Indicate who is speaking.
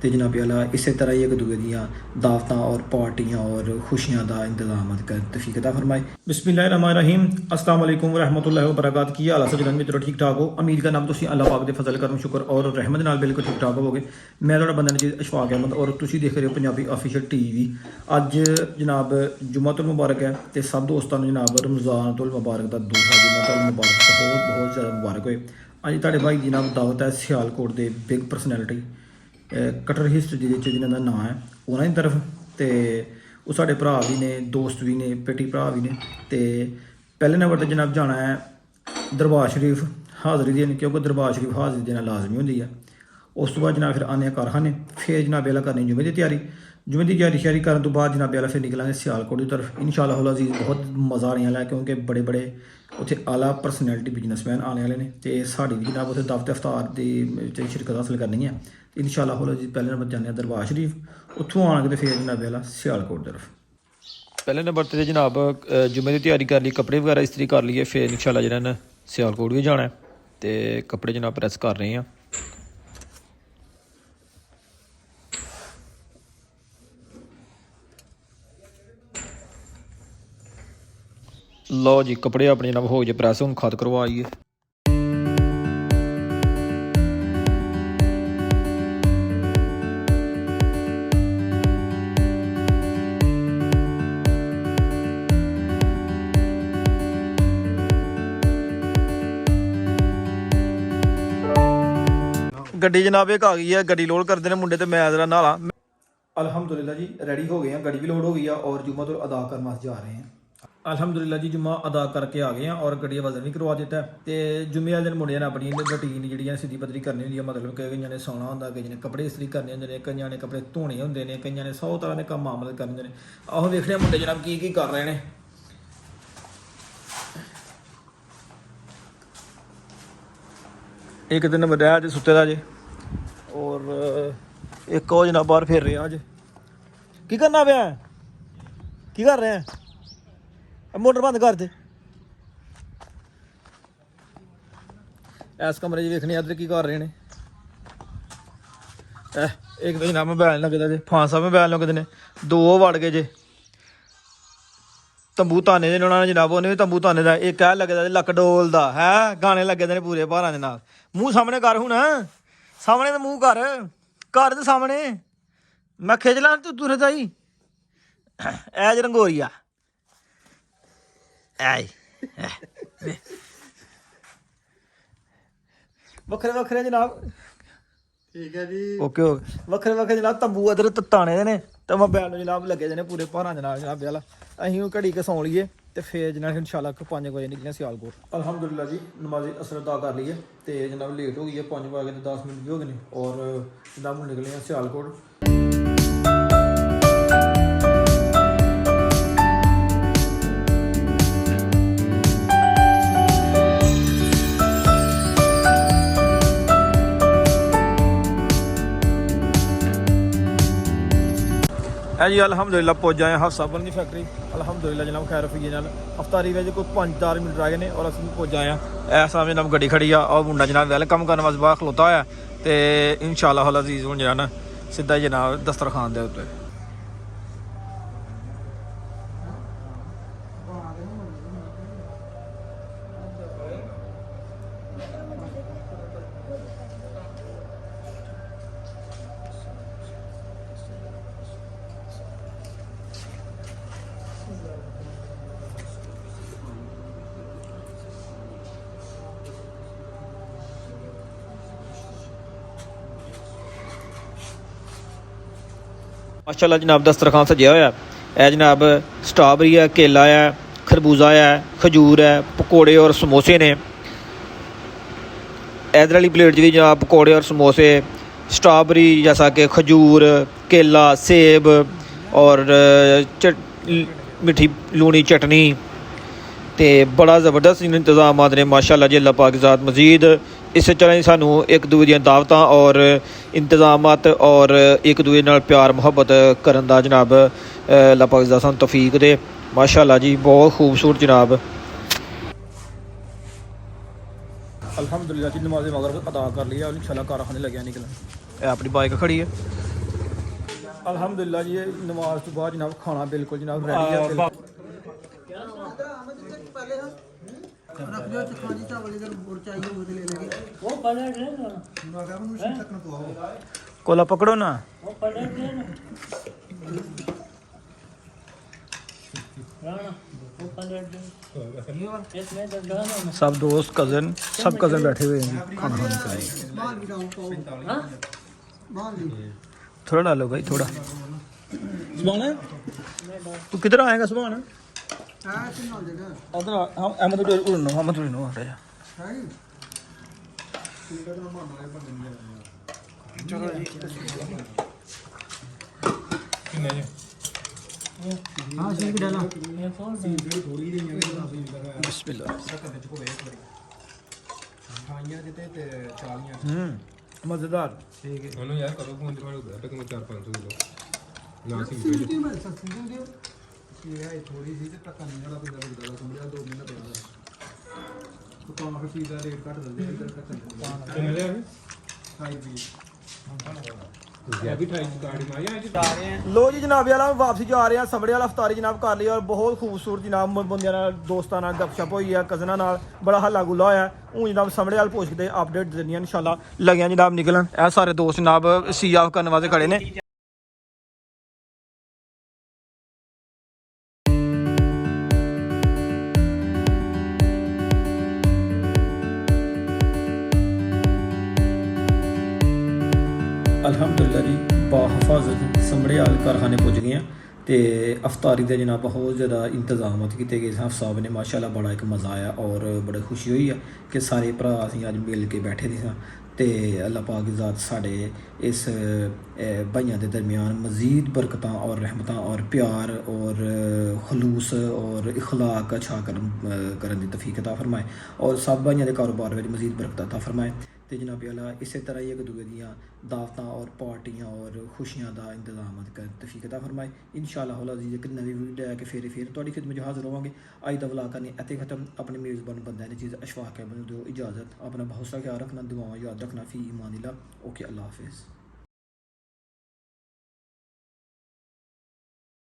Speaker 1: तो जनाब अला इस तरह ही एक दूए दियाँ दावतां और पार्टियाँ और खुशियाँ का इंतजाम कर तौफीक अता फरमाए। बिस्मिल्लाहिर्रहमानिर्रहीम, अस्सलाम वालेकुम रहमतुल्लाहि व बरकातहू। की हाल है सजन मित्रों, ठीक ठाक हो? उम्मीद करना तुसीं अल्लाह पाक दे फजल करम शुक्र और रहमत नाल बिल्कुल ठीक ठाक होवोगे। मैं तुहाडा बंदा नजीर अशफाक अहमद और तुसीं देख रहे हो पंजाबी ऑफिशियल टीवी। अज जनाब जुम्मतुल मुबारक है तो सब दोस्तों जनाब रमज़ानुल मुबारक का दूसरा जुम्मतुल मुबारक बहुत बहुत ज़्यादा मुबारक होए। अज तुहाडे भाई जनाब दावत है सियालकोट के बिग परसनैलिटी कटर हिस्ट्री जिन्हों का नाम है उन्होंने तरफ तो वो साढ़े भरा भी ने, दोस्त भी ने, पेटी भरा भी ने। तो पहले नंबर पर जनाब जाना है दरबार शरीफ हाज़री देने, क्योंकि दरबार शरीफ हाज़री देना लाजमी होंगी है। उस तो बाद जनाब फिर आने कारखाने, फिर जनाब अला करनी जुमे की तैयारी। जुमे की तैयारी श्यारी करने तो बाद जनाब अला फिर निकलेंगे सियालकोट की तरफ इंशाअल्लाह अज़ीज़। बहुत मज़ा आने वाला है क्योंकि बड़े बड़े उत्थे आला परसनैलिटी बिजनसमैन आने वाले हैं। तो साड़ी भी जनाब उत्थे दावत इफ्तार की शिरकत हासिल करनी है इंशाअल्लाह अज़ीज़। पहले नंबर जाने दरबार शरीफ, उत्थों आने के फिर जनाब अला सियालकोट तरफ। पहले नंबर पर जनाब जुमे की तैयारी कर ली, कपड़े वगैरह इस्त्री कर लिए, फिर इंशाअल्लाह जरा सियालकोट भी जाना है तो कपड़े जनाब प्रैस कर रहे हैं। लो जी कपड़े अपने जनाब हो गए प्रैस, हूँ खत करवाइए। गड्डी जनाब एक आ गई है, गड्डी लोड करते हैं मुंडे, तो मैं जरा नहाला। अल्हम्दुलिल्लाह जी रेडी हो गए हैं, गड्डी भी लोड हो गई है और जुम्मा तो अदा करने वास्ते जा रहे हैं। अल्हम्दुलिल्लाह जी जुम्मा अदा करके आ गए हैं और गड्डी वजन भी करवा दिता है। तो जुम्मे वाले दिन मुंडिया ने अपनी रूटीन जी सीधी पतरी करनी होंगी है, मतलब कई ने सौना होंगे, कई ने कपड़े इस्त्री करने होंगे, कई ने कपड़े धोने होंगे ने, कई ने 100 तरह के काम मामले करने होंगे। आओ देखने मुंडे जनाब की कर रहे हैं। एक दिन बड़ा अज सुते दा जे और एक और जनाब बाहर फिर रहे अज। की करना पे की कर रहे हैं? मोटर बंद कर दे। इस कमरे देखने इधर की कर रहे हैं। एक तो जनाब मोबाइल लगे जे, फांसा मोबाइल लगते हैं, दो वड़ गए जे तंबू ताने दे उन्होंने जनाब, उन्हें भी तंबू ताने का एक है लगे लक डोल का है, गाने लगे दे पूरे भारां दे नाल। मूँह सामने कर हूँ, सामने तो मूँह कर तो सामने, मैं खिच ला तू तुरे ताई ऐ रंगोरिया वखरे वखरे जनाब। ठीक है जी, ओके ओके। वखरे वखरे जनाब तंबू इधर ताने दे ने, तो मोबाइल जनाब लगे दे ने पूरे भारां दे नाल जनाब वाला। असीं घड़ी के सौ लीए तो फिर जनाब इंशाअल्लाह 5 बजे निकले सियालकोट। अल्हम्दुलिल्लाह जी नमाज़ असर अदा कर ली है तो जनाब लेट हो गई है, 5 बज के 10 मिनट भी हो गए और जनाब निकले हैं सियालकोट। है जी अल्हम्दुलिल्लाह पहुँच जाए हाफ साबन की फैक्ट्री। अल्हम्दुलिल्लाह जनाब खैर रफी नाल अफ्तारी में कोई 5-4 मिनट रह गए हैं और असं पहुँच जाए हैं। ऐसा जनाब गड्डी खड़ी आ और मुंडा जनाब वेलकम करने वास्ते बाहर खलोता है तो इंशाअल्लाह अज़ीज़ हूँ जरा सीधा जनाब दस्तरखान के उत्ते। माशाअल्लाह जनाब दस्तरखान सजिया होया है। जनाब स्ट्रॉबेरी है, केला है, खरबूजा है, खजूर है, पकौड़े और समोसे ने। इधर वाली प्लेट जी जनाब पकौड़े और समोसे, स्ट्रॉबेरी जैसा कि खजूर, केला, सेब और मिठी लूनी चटनी। तो बड़ा ज़बरदस्त इंतजाम ने माशाअल्लाह जी। अल्लाह पाक ज़ात मजीद इस तरह ही सानू एक दूए दी दावतां और इंतजामात और एक दूए नाल प्यार मुहब्बत करन दा जनाब अल्लाह पाक दा सानू तौफीक दे माशाअल्लाह जी। बहुत खूबसूरत जनाब। अल्हम्दुलिल्लाह जी नमाज़ मगरिब अदा कर लिया और इंशाअल्लाह कारखाने लगे निकलने। अपनी बाइक खड़ी है। अल्हम्दुलिल्लाह जी नमाज तो बाद जनाब खाना बिल्कुल जनाब रेडी है कोला पकड़ो ना सब दोस्त कजन सब कजन बैठे हुए हैं खाना खाने के लिए थोड़ा डालो भाई थोड़ा सुभान तू किधर आएगा सुभान उधर हम अहमद उड़नो अहमद उड़नो आ रहा चलो जी हाँ सीख डाला बिस्मिल्लाह मजेदार ठीक है ਉਹਨੂੰ ਯਾਰ ਕਦੋਂ ਫੋਨ ਤੇ ਮਾਰੂ ਬੈਠ ਕੇ 4-500 ਕਿਲੋ ਨਾ ਸੀ ਮਿਲ ਮਿਲ ਸਕਦੀ ਹੁੰਦੀ ਇਹ ਹੈ ਥੋੜੀ ਸੀ ਤੇ ਟੱਕਾ ਨਹੀਂ ਜਿਹੜਾ ਪਿੰਦਾ ਪਿੰਦਾ ਸਮਝਿਆ 2 ਮਹੀਨੇ ਪਿਆ ਤੂੰ ਤਾਂ ਆਖਰ ਚੀਜ਼ ਦਾ ਰੇਟ ਘੱਟ ਦਿੰਦੇ ਇਧਰ ਟੱਕਾ ਕਿੰਨੇ ਲਿਆ ਹੈ 28 लो जी जनाब वाला वापसी जा रहे हैं समड़े वाला अफतारी जनाब कर लिया और बहुत खूबसूरत जनाब बंदियां दोस्तां नाल गपशप हुई है कज़नां नाल बड़ा हल्ला गुल्ला होया हूँ जनाब समड़े वाल पहुंचते अपडेट देनी इंशाल्लाह लगे जनाब निकलन ए सारे दोस्त जनाब सी ऑफ करने वास्ते खड़े ने अल्हम्दुलिल्लाह जी बाहफाजत समड़े वाल कारखाने पुज गए हैं तो अफतारी के जनाब बहुत ज़्यादा इंतजाम किए गए साहब साहब ने माशाल्लाह बड़ा एक मज़ा आया और बड़ी खुशी हुई है कि सारे भरा असीं अज मिल के बैठे थे तो अल्लाह पाक की ज़ात साढ़े इस भाइयों के दरमियान मज़ीद बरकतां और रहमतां और प्यार और खलूस और इखलाक अच्छा करन दी तौफीक अता फरमाए और सब भाइयों के कारोबार में मज़ीद बरकत अता फरमाए तो जनाब अल्लाह इस तरह ही एक दूसरे दियाँ दावतां और पार्टियां और खुशियां का इंतजाम कर तौफीक अता फरमाए इंशाअल्लाह अज़ीज़ एक नवी वीडियो है कि फिर तुहाडी खिदमत में हाज़िर होवांगे अज दा व्लॉग करने इत्थे खत्म अपने मेज़बान बंदे ने चीज़ अशफाक है दो इजाज़त अपना बहुत सा ख्याल रखना दुआओं याद रखना फ़ी ईमानिल्लाह ओके अल्लाह हाफिज़।